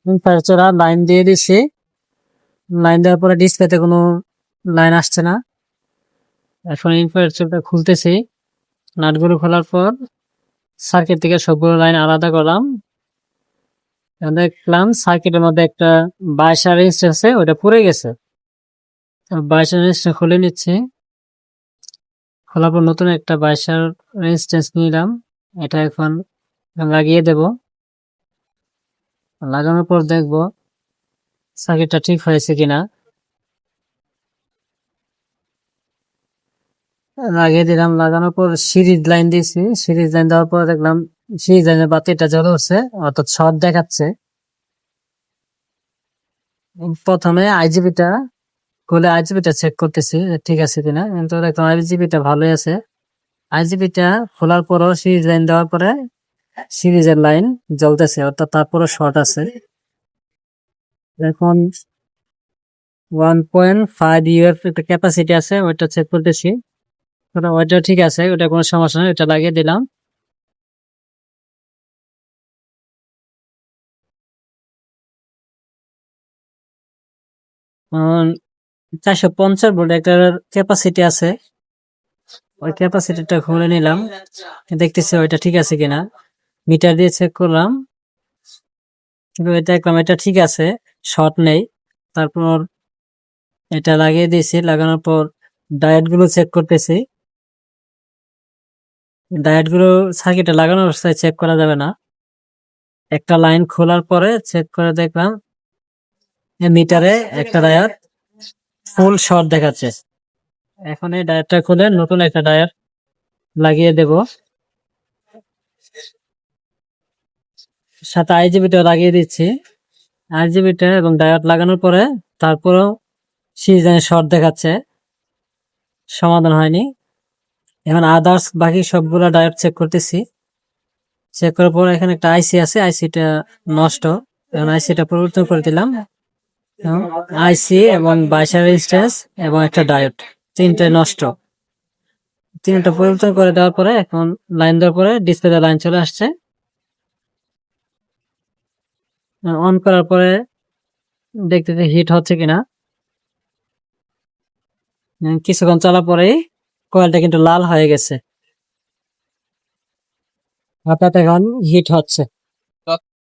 Infrastructure line দিয়ে দিছি। Line দেওয়ার পরে ডিসপ্লেতে কোনো লাইন আসছে না। এখন ইনফ্রাস্ট্রাকচারটা খুলতেছি। নাটগুলো খোলার পর সার্কিট থেকে সবগুলো লাইন আলাদা করলাম। দেখলাম সার্কিটের মধ্যে একটা 22 রেজিস্ট্যান্স আছে, ওটা পুড়ে গেছে। 22 রেজিস্ট্যান্স খুলে নিচ্ছি। খোলার পর নতুন একটা 22 রেজিস্ট্যান্স নিলাম। এটা এখন লাগিয়ে দেব। লাগানোর পর দেখব সার্কিটটা ঠিক হয়েছে কিনা। লাগিয়ে দিলাম। লাগানোর পর সিরিজ লাইন দিয়েছি। সিরিজ লাইন দেওয়ার পর দেখলাম সিরিজ লাইনের বাতিটা জ্বলে উঠছে, অর্থাৎ শর্ট দেখাচ্ছে। প্রথমে আইজিবিটা খুলে আইজিবিটা চেক করতেছি ঠিক আছে কিনা, কিন্তু দেখলাম আইজিবিটা ভালোই আছে। আইজিবিটা খোলার পরও সিরিজ লাইন দেওয়ার পরে সিরিজের লাইন জ্বলতেছে, অর্থাৎ তারপরে শর্ট আছে। এখন 1.5 ইউর একটা ক্যাপাসিটি আছে, ওইটা চেক করতেছি। ওইটা ঠিক আছে, ওটা কোনো সমস্যা নেই, ওটা লাগিয়ে দিলাম। এখন 450 ভোল্ট একটা ক্যাপাসিটি আছে, ওই ক্যাপাসিটিটা খুলে নিলাম। দেখতেছি ওইটা ঠিক আছে কিনা। মিটার দিয়ে চেক করলাম, কিন্তু এটা দেখলাম এটা ঠিক আছে, শর্ট নেই। তারপর এটা লাগিয়ে দিয়েছি। লাগানোর পর ডায়োড গুলো চেক করতেছি। ডায়োড গুলো সার্কিটে লাগানোর অবস্থায় চেক করা যাবে না। একটা লাইন খোলার পরে চেক করে দেখলাম মিটারে একটা ডায়োড ফুল শর্ট দেখাচ্ছে। এখন এই ডায়োডটা খুলে নতুন একটা ডায়োড লাগিয়ে দেব। সাথে আইজিবিটা লাগিয়ে দিচ্ছি। আইজিবিটা এবং ডায়োড লাগানোর পরে তারপরেও সিরিজে শর্ট দেখাচ্ছে, সমাধান হয়নি। এখন আদার্স বাকি সবগুলো ডায়োড চেক করতেছি। চেক করার পর এখানে একটা আইসি আছে, আইসিটা নষ্ট। এখন আইসিটা পরিবর্তন করে দিলাম। আইসি এবং 22 রেজিস্ট্যান্স এবং একটা ডায়োড, তিনটে নষ্ট। তিনটা পরিবর্তন করে দেওয়ার পরে এখন লাইন দেওয়ার পরে ডিসপ্লেতে লাইন চলে আসছে। অন করার পরে দেখতে হিট হচ্ছে কিনা। কিছুক্ষণ চলার পরেই কয়েলটা কিন্তু লাল হয়ে গেছে, অর্থাৎ এখন হিট হচ্ছে।